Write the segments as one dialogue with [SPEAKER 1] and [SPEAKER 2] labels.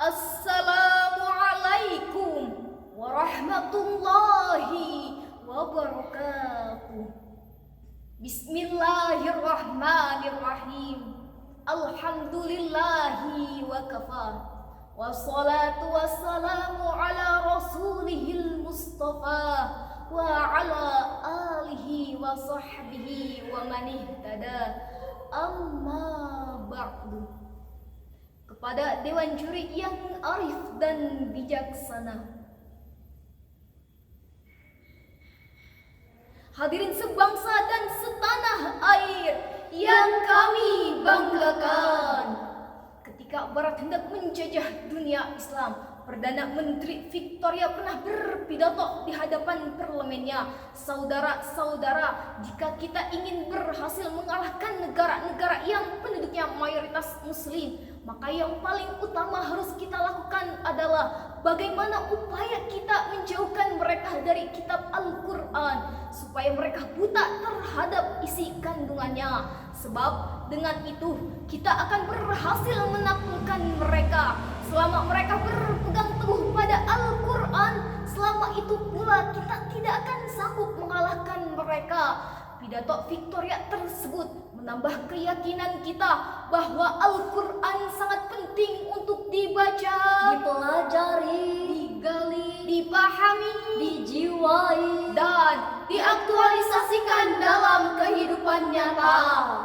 [SPEAKER 1] Assalamualaikum warahmatullahi wabarakatuh. Bismillahirrahmanirrahim. Alhamdulillahi wa kafa. Wassalatu wassalamu ala rasulihil mustafa wa ala alihi wa sahbihi wa man ihtada. Amma ba'du. Kepada Dewan Juri yang arif dan bijaksana, hadirin sebangsa dan setanah air yang kami banggakan. Ketika Barat hendak menjajah dunia Islam, Perdana Menteri Victoria pernah berpidato di hadapan parlemennya. Saudara-saudara, jika kita ingin berhasil mengalahkan negara-negara yang penduduknya mayoritas muslim, maka yang paling utama harus kita lakukan adalah bagaimana upaya kita menjauhkan mereka dari kitab Al-Quran, supaya mereka buta terhadap isi kandungannya. Sebab dengan itu kita akan berhasil menaklukkan mereka. Selama mereka berpegang teguh pada Al-Quran, selama itu pula kita tidak akan sanggup mengalahkan mereka. Pidato Victoria tersebut menambah keyakinan kita bahwa Al-Quran sangat penting untuk dibaca,
[SPEAKER 2] dipelajari,
[SPEAKER 1] digali, dipahami,
[SPEAKER 2] dijiwai,
[SPEAKER 1] dan diaktualisasikan dalam kehidupan nyata,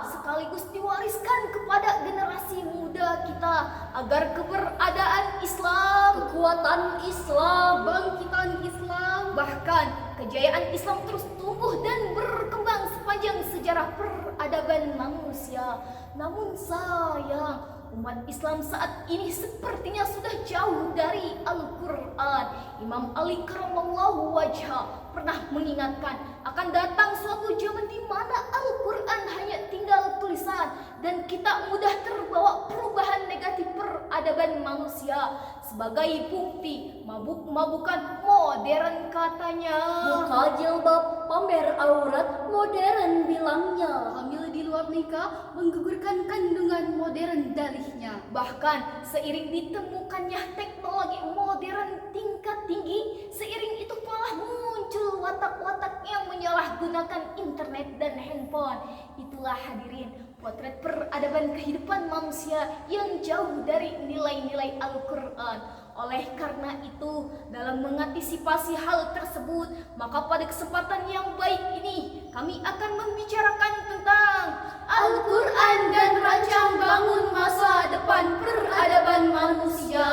[SPEAKER 1] sekaligus diwariskan kepada generasi muda kita agar keberadaan Islam,
[SPEAKER 2] kekuatan Islam,
[SPEAKER 1] bangkitan Islam, bahkan kejayaan Islam terus tumbuh dan berkembang sepanjang sejarah peradaban manusia. Namun sayang, umat Islam saat ini sepertinya sudah jauh dari Al-Quran. Imam Ali karamallahu wajhah pernah mengingatkan akan datang suatu zaman di mana Al-Quran hanya tinggal tulisan dan kita mudah terbawa perubahan negatif peradaban manusia. Sebagai bukti, mabuk-mabukan modern katanya,
[SPEAKER 2] buka jilbab, pamer aurat, modern bilangnya,
[SPEAKER 1] hamil di luar nikah, menggugurkan kandungan, modern dalihnya. Bahkan seiring ditemukannya teknologi modern tingkat tinggi, seiring itu malah muncul watak-watak yang menyalahgunakan internet dan handphone. Itulah hadirin potret peradaban kehidupan manusia yang jauh dari nilai-nilai Al-Quran. Oleh karena itu, dalam mengantisipasi hal tersebut, maka pada kesempatan yang baik ini kami akan membicarakan tentang Al-Quran dan rancang bangun masa depan peradaban manusia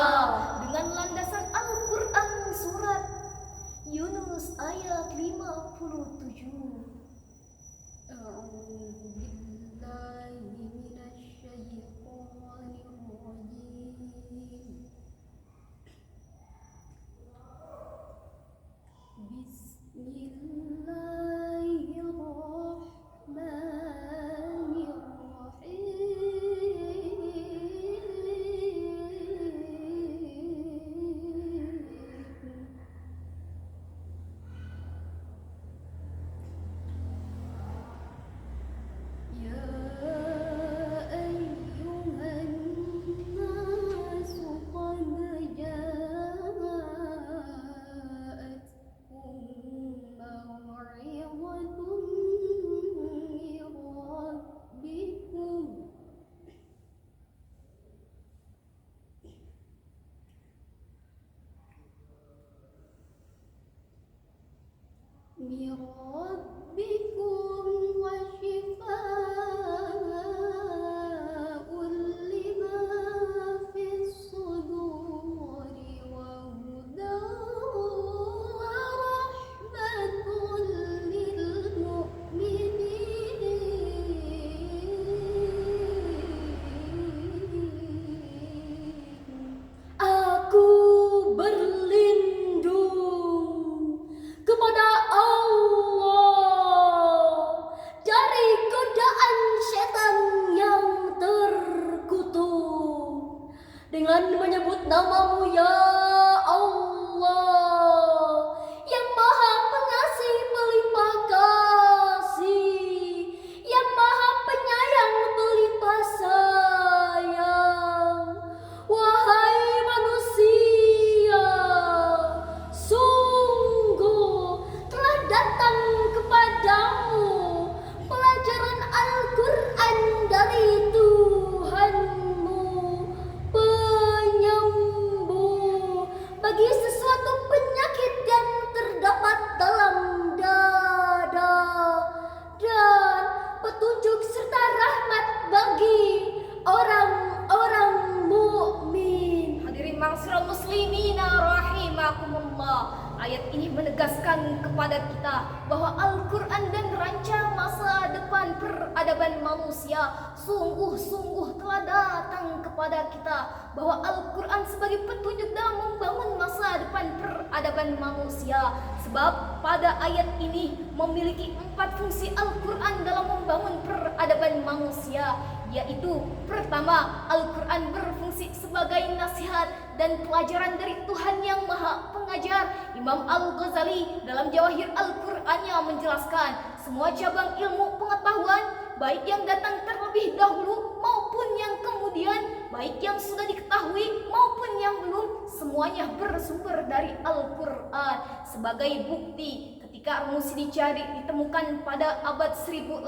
[SPEAKER 1] dengan landasan Al-Quran surat Yunus ayat 57.
[SPEAKER 2] dengan menyebut namamu ya Allah, yang maha pengasih pelimpah kasih, yang maha penyayang pelimpah sayang. Wahai manusia
[SPEAKER 1] yarhamukumullah. Ayat ini menegaskan kepada kita bahwa Al-Quran dan rancang masa depan peradaban manusia sungguh-sungguh telah datang kepada kita, bahwa Al-Quran sebagai petunjuk dalam membangun masa depan peradaban manusia. Sebab pada ayat ini memiliki 4 fungsi Al-Quran dalam membangun peradaban manusia, yaitu pertama, Al-Quran berfungsi sebagai nasihat dan pelajaran dari Tuhan yang Maha Pengajar. Imam Al-Ghazali dalam Jawahir Al-Qur'annya menjelaskan, semua cabang ilmu pengetahuan, baik yang datang terlebih dahulu maupun yang kemudian, baik yang sudah diketahui maupun yang belum, semuanya bersumber dari Al-Quran. Sebagai bukti, ketika rumus dicari ditemukan pada abad 1880,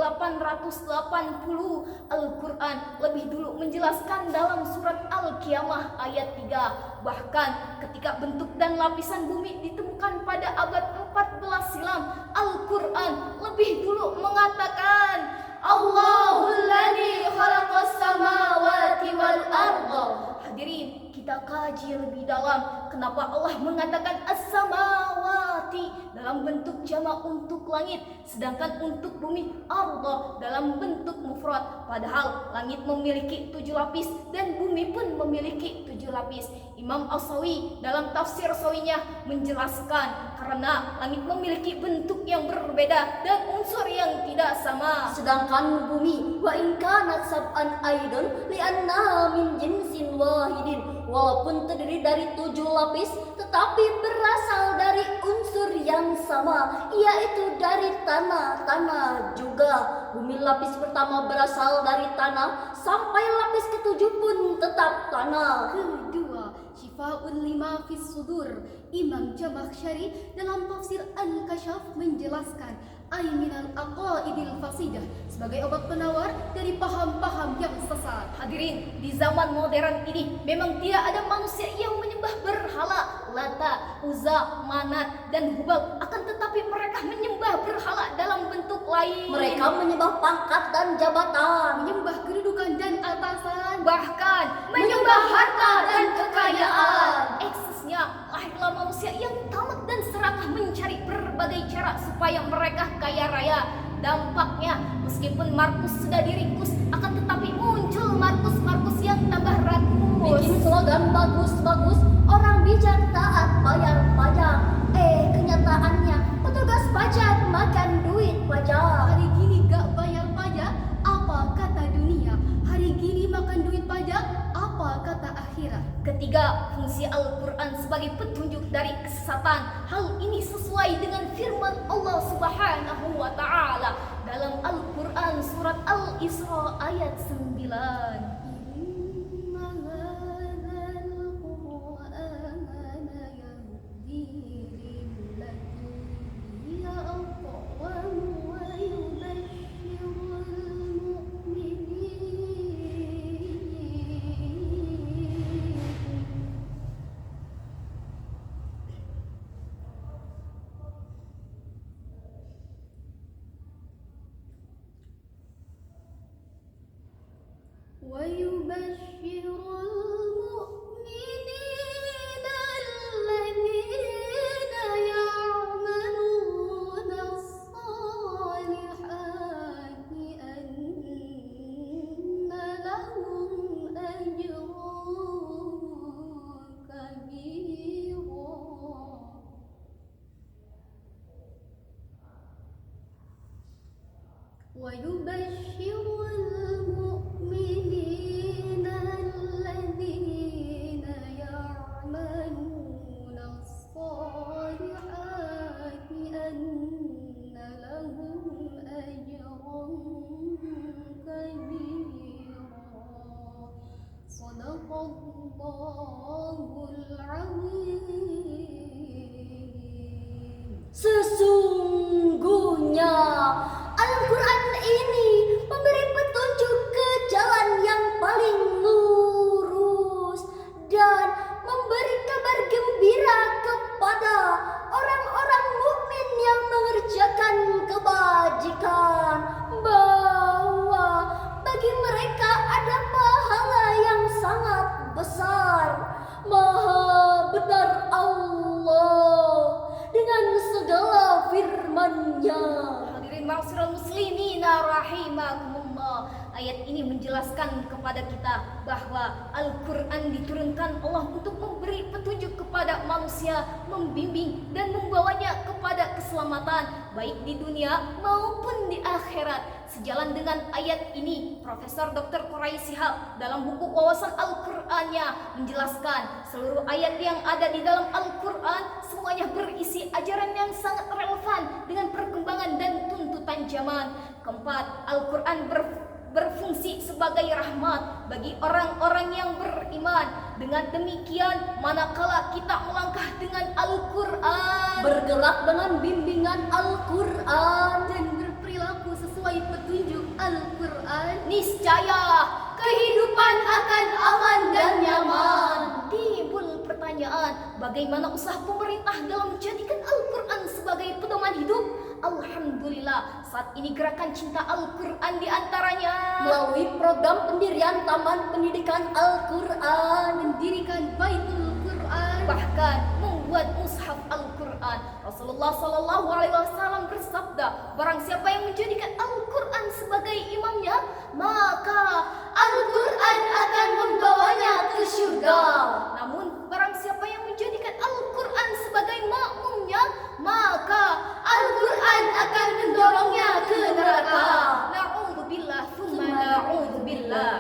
[SPEAKER 1] Al-Quran lebih dulu menjelaskan dalam surat Al-Qiyamah ayat 3. Bahkan ketika bentuk dan lapisan bumi ditemukan pada abad 14 silam, Al-Quran lebih dulu mengatakan, Allahul ladzi khalaqas samawati wal arda. Hadirin, kita kaji lebih dalam kenapa Allah mengatakan as-samawati dalam bentuk jamak untuk langit, sedangkan untuk bumi arda dalam bentuk mufrad. Padahal langit memiliki 7 lapis dan bumi pun memiliki 7 lapis. Imam As-Sawi dalam tafsir Sawinya menjelaskan karena langit memiliki bentuk yang berbeda dan unsur yang tidak sama.
[SPEAKER 2] Sedangkan bumi wa in kanat sab'an aidan li'annaha min jinsin wahidin, walaupun terdiri dari 7 lapis tetapi berasal dari unsur yang sama, yaitu dari tanah juga. Bumi lapis pertama berasal dari tanah sampai lapis ke-7 pun tetap tanah.
[SPEAKER 3] Kedua, Syifa'un lima fis sudur. Imam Jamakhsyari dalam tafsir Al-Kasyaf menjelaskan, ay minal aqaidil fasidah, sebagai obat penawar dari paham-paham yang sesat.
[SPEAKER 1] Hadirin, di zaman modern ini memang tidak ada manusia yang menyembah berhala Lata, Uzza, Manat, dan Hubal. Akan tetapi mereka menyembah berhala dalam bentuk lain.
[SPEAKER 2] Mereka menyembah pangkat dan jabatan,
[SPEAKER 3] Menyembah kedudukan dan atasan,
[SPEAKER 1] bahkan menyembah harta dan kekayaan. Eksesnya, lahirlah manusia yang tamak dan serakah mencari berbagai cara supaya mereka kaya raya. Dampaknya, meskipun Markus sudah diringkus, akan tetapi muncul Markus yang tambah rakus.
[SPEAKER 2] bikin slogan bagus-bagus, orang bijak taat bayar pajak. Kenyataannya petugas pajak makan duit pajak.
[SPEAKER 3] hari gini gak bayar pajak, apa kata dunia? Hari gini makan duit pajak, apa kata akhirat?
[SPEAKER 1] Ketiga, fungsi Al-Quran sebagai petunjuk dari kesesatan. Hal ini sesuai dengan firman Allah Subhanahu wa Ta'ala dalam Al-Quran surat Al-Isra ayat 9.
[SPEAKER 3] ويبشر المؤمنين الذين يعملون الصالحات أن لهم أجرا كبيرا. ويبشر المؤمنين الذين يعملون الصالحات أن لهم أجرا كبيرا. صدق الله العظيم.
[SPEAKER 2] Sesungguhnya Al-Quran ini
[SPEAKER 1] Ma'asyiral muslimina rahimakumullah. Ayat ini menjelaskan kepada kita bahwa Al-Quran diturunkan Allah untuk memberi petunjuk kepada manusia, membimbing dan membawanya kepada keselamatan baik di dunia maupun di akhirat. Sejalan dengan ayat ini, Profesor Dr. Qurai Shihab dalam buku Wawasan Al-Qur'annya menjelaskan seluruh ayat yang ada di dalam Al-Qur'an semuanya berisi ajaran yang sangat relevan dengan perkembangan dan tuntutan zaman. Keempat, Al-Qur'an berfungsi sebagai rahmat bagi orang-orang yang beriman. Dengan demikian, manakala kita melangkah dengan Al-Qur'an,
[SPEAKER 2] bergerak dengan bimbingan Al-Quran,
[SPEAKER 3] dan berperilaku sesuai petunjuk Al-Quran,
[SPEAKER 1] niscaya kehidupan akan aman dan nyaman. Timbul pertanyaan, bagaimana usaha pemerintah dalam menjadikan Al-Quran sebagai pedoman hidup? Alhamdulillah, saat ini gerakan cinta Al-Quran diantaranya
[SPEAKER 2] melalui program pendirian Taman Pendidikan Al-Quran,
[SPEAKER 3] mendirikan Baitul Quran,
[SPEAKER 1] bahkan membuat mushaf Al-Quran. Rasulullah Shallallahu Alaihi Wasallam bersabda, barang siapa yang menjadikan Al-Quran sebagai imamnya, maka Al-Quran akan membawanya ke surga. Namun barang siapa yang menjadikan Al-Quran sebagai makmumnya, maka Al-Quran akan mendorongnya ke neraka. Na'udzubillah tsumma na'udzubillah.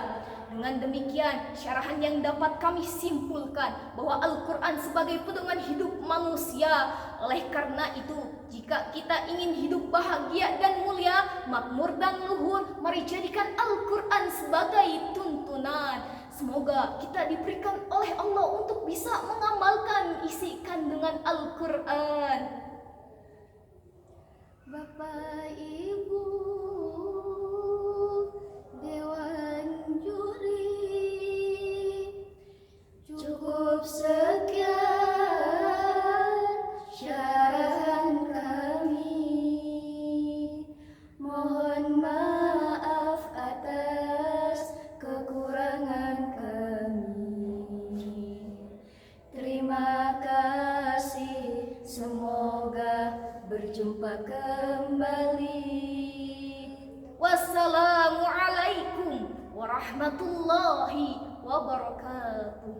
[SPEAKER 1] Dengan demikian, syarahan yang dapat kami simpulkan bahwa Al-Quran sebagai pedoman hidup manusia. Oleh karena itu, jika kita ingin hidup bahagia dan mulia, makmur dan luhur, mari jadikan Al-Quran sebagai tuntunan. Semoga kita diberikan oleh Allah untuk bisa mengamalkan isi kandungan Al-Quran.
[SPEAKER 3] Bapak Ibu Dewan Juri, cukup sekian syarahan kami. Mohon maaf atas kekurangan kami. Terima kasih, semoga berjumpa kembali.
[SPEAKER 1] Wassalamualaikum warahmatullahi wabarakatuh.